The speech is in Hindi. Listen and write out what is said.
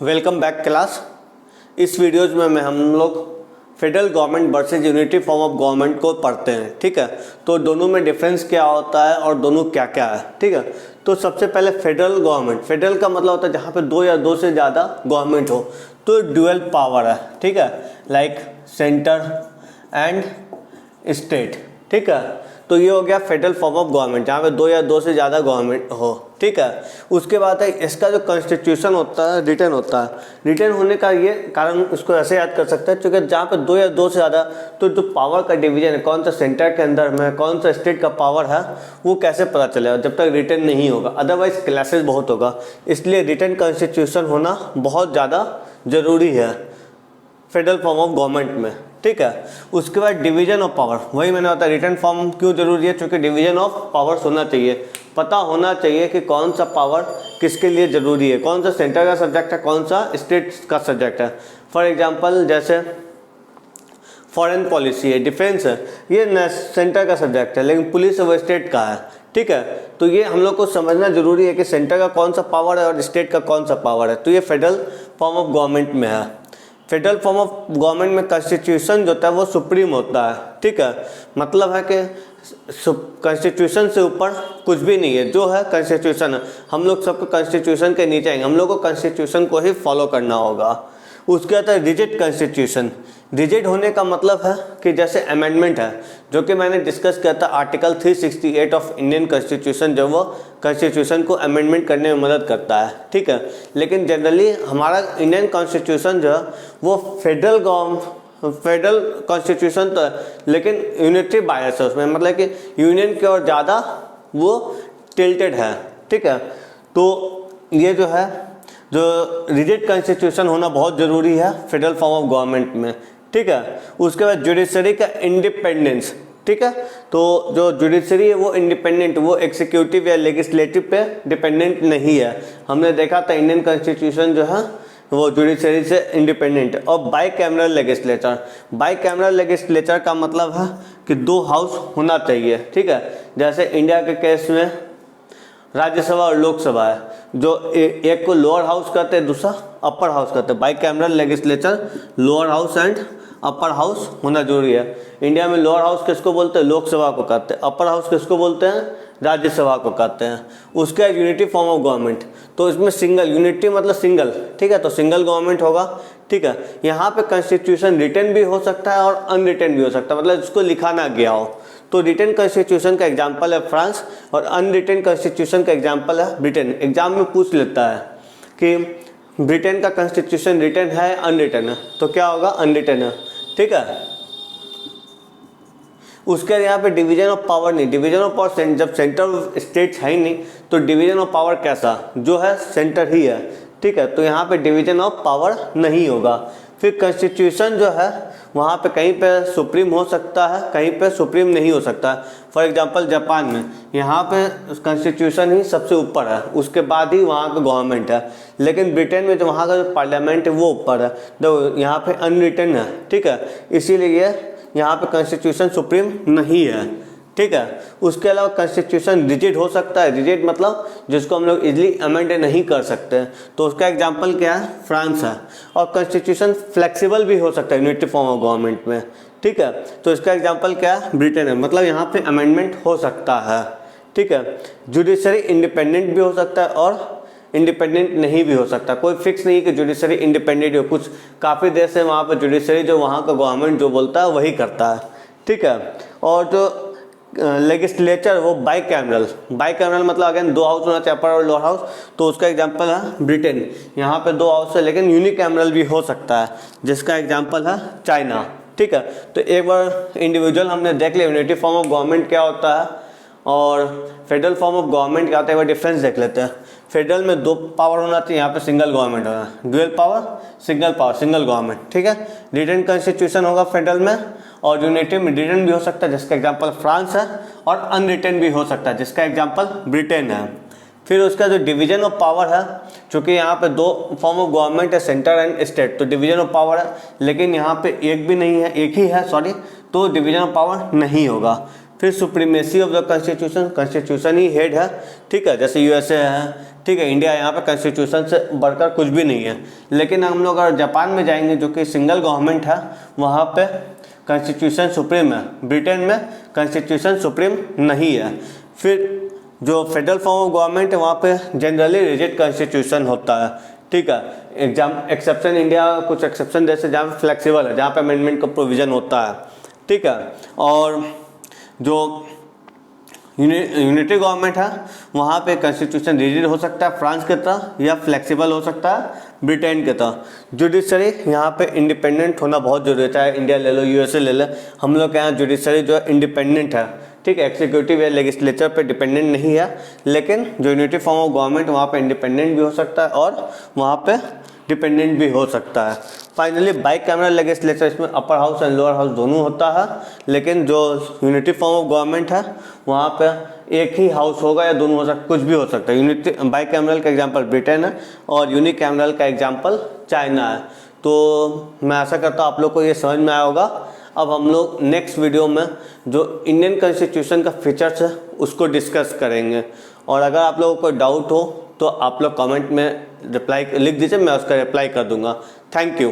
Welcome back class. इस वीडियोज में हम लोग federal government versus unity form of government को पढ़ते हैं। ठीक है, तो दोनों में डिफरेंस क्या होता है और दोनों क्या क्या है। ठीक है, तो सबसे पहले फेडरल गवर्नमेंट, फेडरल का मतलब होता है जहाँ पे दो या दो से ज़्यादा गवर्नमेंट हो, तो ड्यूअल पावर है। ठीक है, लाइक सेंटर एंड स्टेट। ठीक है, तो ये हो गया फेडरल फॉर्म ऑफ गवर्नमेंट जहाँ पे दो या दो से ज़्यादा गवर्नमेंट हो। ठीक है, उसके बाद है इसका जो कॉन्स्टिट्यूशन होता है रिटन होता है। रिटन होने का ये कारण उसको ऐसे याद कर सकते हैं क्योंकि जहाँ पे दो या दो से ज़्यादा, तो जो पावर का डिवीजन है, कौन सा सेंटर के अंदर में कौन सा स्टेट का पावर है, वो कैसे पता चलेगा जब तक रिटन नहीं होगा। अदरवाइज क्लासेस बहुत होगा, इसलिए रिटन कॉन्स्टिट्यूशन होना बहुत ज़्यादा ज़रूरी है फेडरल फॉर्म ऑफ गवर्नमेंट में। ठीक है, उसके बाद डिवीजन ऑफ पावर, वही मैंने बताया रिटन फॉर्म क्यों जरूरी है, क्योंकि डिवीजन ऑफ पावर्स होना चाहिए, पता होना चाहिए कि कौन सा पावर किसके लिए ज़रूरी है, कौन सा सेंटर का सब्जेक्ट है, कौन सा स्टेट का सब्जेक्ट है। फॉर एग्जांपल जैसे फॉरेन पॉलिसी है, डिफेंस है, ये सेंटर का सब्जेक्ट है, लेकिन पुलिस वो स्टेट का है। ठीक है, तो ये हम लोग को समझना जरूरी है कि सेंटर का कौन सा पावर है और स्टेट का कौन सा पावर है। तो ये फेडरल फॉर्म ऑफ गवर्नमेंट में है। फेडरल फॉर्म ऑफ गवर्नमेंट में कॉन्स्टिट्यूशन जो होता है वो सुप्रीम होता है। ठीक है, मतलब है कि कॉन्स्टिट्यूशन से ऊपर कुछ भी नहीं है, जो है कॉन्स्टिट्यूशन है। हम लोग सबको कॉन्स्टिट्यूशन के नीचे आएंगे, हम लोग को कॉन्स्टिट्यूशन को ही फॉलो करना होगा। उसके बाद है रिजिड कॉन्स्टिट्यूशन। रिजिड होने का मतलब है कि जैसे अमेंडमेंट है, जो कि मैंने डिस्कस किया था आर्टिकल 368 ऑफ इंडियन कॉन्स्टिट्यूशन, जब वो कॉन्स्टिट्यूशन को अमेंडमेंट करने में मदद करता है। ठीक है, लेकिन जनरली हमारा इंडियन कॉन्स्टिट्यूशन जो है वो फेडरल कॉन्स्टिट्यूशन तो है, लेकिन यूनिटरी बायस है उसमें, मतलब कि यूनियन की ओर ज़्यादा वो टिल्टेड है। ठीक है, तो ये जो है जो रिजिड कॉन्स्टिट्यूशन होना बहुत ज़रूरी है फेडरल फॉर्म ऑफ गवर्नमेंट में। ठीक है, उसके बाद जुडिशरी का इंडिपेंडेंस। ठीक है, तो जो जुडिशरी है वो इंडिपेंडेंट, वो एग्जीक्यूटिव या लेजिस्लेटिव पे डिपेंडेंट नहीं है। हमने देखा था इंडियन कॉन्स्टिट्यूशन जो है वो जुडिशरी से इंडिपेंडेंट। और by cameral legislature, by cameral legislature का मतलब है कि दो हाउस होना चाहिए। ठीक है, जैसे इंडिया के केस में राज्यसभा और लोकसभा है, जो एक को लोअर हाउस कहते हैं, दूसरा अपर हाउस कहते हैं। By cameral legislature lower house and upper house होना जरूरी है। इंडिया में लोअर हाउस किसको बोलते हैं? लोकसभा को कहते हैं। अपर हाउस किसको बोलते हैं? राज्यसभा को कहते हैं। उसका यूनिटी फॉर्म ऑफ गवर्नमेंट, तो इसमें सिंगल, यूनिटी मतलब सिंगल। ठीक है, तो सिंगल गवर्नमेंट होगा। ठीक है, यहाँ पे कॉन्स्टिट्यूशन रिटन भी हो सकता है और अनरिटन भी हो सकता है, मतलब जिसको लिखा ना गया हो। तो रिटन कॉन्स्टिट्यूशन का एग्जाम्पल है फ्रांस और अनरिटन कॉन्स्टिट्यूशन का एग्जाम्पल है ब्रिटेन। एग्जाम में पूछ लेता है कि ब्रिटेन का कॉन्स्टिट्यूशन रिटन है अनरिटन है, तो क्या होगा? अनरिटन है। ठीक है, उसके यहाँ पे डिवीजन ऑफ पावर नहीं, डिवीजन ऑफ पावर जब सेंटर ऑफ स्टेट्स है ही नहीं, तो डिवीजन ऑफ पावर कैसा? जो है सेंटर ही है। ठीक है, तो यहाँ पे डिवीजन ऑफ पावर नहीं होगा। फिर कॉन्स्टिट्यूशन जो है वहाँ पे कहीं पे सुप्रीम हो सकता है, कहीं पे सुप्रीम नहीं हो सकता है। फॉर एग्जांपल जापान में यहाँ पे कॉन्स्टिट्यूशन ही सबसे ऊपर है, उसके बाद ही वहाँ का गवर्नमेंट है। लेकिन ब्रिटेन में जो वहाँ का जो पार्लियामेंट है वो ऊपर है, तो यहाँ पे अनरिटन है। ठीक है, इसीलिए यहाँ पे कॉन्स्टिट्यूशन सुप्रीम नहीं है। ठीक है, उसके अलावा कॉन्स्टिट्यूशन रिजिड हो सकता है। रिजिड मतलब जिसको हम लोग इजीली अमेंड नहीं कर सकते, तो उसका एग्जांपल क्या है? फ्रांस है। और कॉन्स्टिट्यूशन फ्लेक्सिबल भी हो सकता है यूनिटी फॉर्म ऑफ गवर्नमेंट में। ठीक है, तो इसका एग्जांपल क्या है? ब्रिटेन है, मतलब यहाँ पे अमेंडमेंट हो सकता है। ठीक है, जुडिशरी इंडिपेंडेंट भी हो सकता है और इंडिपेंडेंट नहीं भी हो सकता। कोई फिक्स नहीं कि जुडिशरी इंडिपेंडेंट हो, कुछ काफ़ी देश है वहाँ पर जुडिशरी जो वहाँ का गवर्नमेंट जो बोलता है वही करता है। ठीक है, और जो लेजिस्लेचर वो बाई कैमरल मतलब अगेन दो हाउस होना चाहिए, अपर और लोअर हाउस। तो उसका एग्जांपल है ब्रिटेन, यहाँ पे दो हाउस है, लेकिन यूनिकैमरल भी हो सकता है, जिसका एग्जांपल है चाइना। ठीक है, तो एक बार इंडिविजुअल हमने देख लिया यूनिटी फॉर्म ऑफ गवर्नमेंट क्या होता है और फेडरल फॉर्म ऑफ गवर्नमेंट क्या होता है, एक बार डिफरेंस देख लेते हैं। फेडरल में दो पावर होना चाहिए, यहाँ पे सिंगल गवर्नमेंट होना है। Dual power, single government. ठीक है, रिटन कॉन्स्टिट्यूशन होगा फेडरल में, और यूनिटी में रिटन भी हो सकता है, जिसका एग्जांपल फ्रांस है, और अनरिटन भी हो सकता है, जिसका एग्जांपल ब्रिटेन है। फिर उसका जो डिवीजन ऑफ पावर है, चूँकि यहाँ पे दो फॉर्म ऑफ गवर्नमेंट है, सेंटर एंड स्टेट, तो डिवीजन ऑफ पावर है, लेकिन यहाँ पे एक भी नहीं है, एक ही है सॉरी, तो डिवीजन ऑफ पावर नहीं होगा। फिर supremacy of the constitution, constitution he head है। ठीक है, जैसे यूएसए है, ठीक है। इंडिया यहाँ पे कॉन्स्टिट्यूशन से बढ़कर कुछ भी नहीं है। लेकिन हम लोग अगर जापान में जाएंगे जो कि सिंगल गवर्नमेंट है, वहाँ पे कॉन्स्टिट्यूशन सुप्रीम है। ब्रिटेन में कॉन्स्टिट्यूशन सुप्रीम नहीं है। फिर जो फेडरल फॉर्म ऑफ गवर्नमेंट है वहाँ पे जनरली रिजिड कॉन्स्टिट्यूशन होता है, ठीक है। एक्सेप्शन इंडिया कुछ एक्सेप्शन जैसे जहाँ पे फ्लेक्सिबल है, जहाँ पे अमेंडमेंट का प्रोविज़न होता है, ठीक है। और जो यूनिटरी गवर्नमेंट है वहाँ पे कॉन्स्टिट्यूशन रिजिड हो सकता है फ्रांस की तरह, या फ्लेक्सिबल हो सकता है ब्रिटेन की तरह। जुडिशरी यहाँ पे इंडिपेंडेंट होना बहुत जरूरी है, चाहे इंडिया ले लो, यूएसए ले लो, हम लोग के यहाँ जुडिशरी जो है इंडिपेंडेंट है, ठीक है। एक्सिक्यूटिव या लेजिस्लेचर पे डिपेंडेंट नहीं है। लेकिन जो यूनिटी फॉर्म ऑफ गवर्नमेंट वहाँ पे इंडिपेंडेंट भी हो सकता है और वहाँ पे डिपेंडेंट भी हो सकता है। फाइनली बाई कैमरल लेजिस्लेचर, इसमें upper house and lower house दोनों होता है। लेकिन जो यूनिटी फॉर्म ऑफ गवर्नमेंट है वहाँ पे एक ही हाउस होगा या दोनों हो सकता, कुछ भी हो सकता है। यूनिटी बाई कैमरल का एग्जाम्पल ब्रिटेन है और यूनिक कैमरल का एग्जाम्पल चाइना है। तो मैं आशा करता हूँ आप लोग को ये समझ में आया होगा। अब हम लोग नेक्स्ट वीडियो में जो इंडियन कॉन्स्टिट्यूशन का फीचर्स है उसको डिस्कस करेंगे। और अगर आप लोगों को कोई डाउट हो तो आप लोग कमेंट में रिप्लाई लिख दीजिए, मैं उसका रिप्लाई कर दूंगा। Thank you.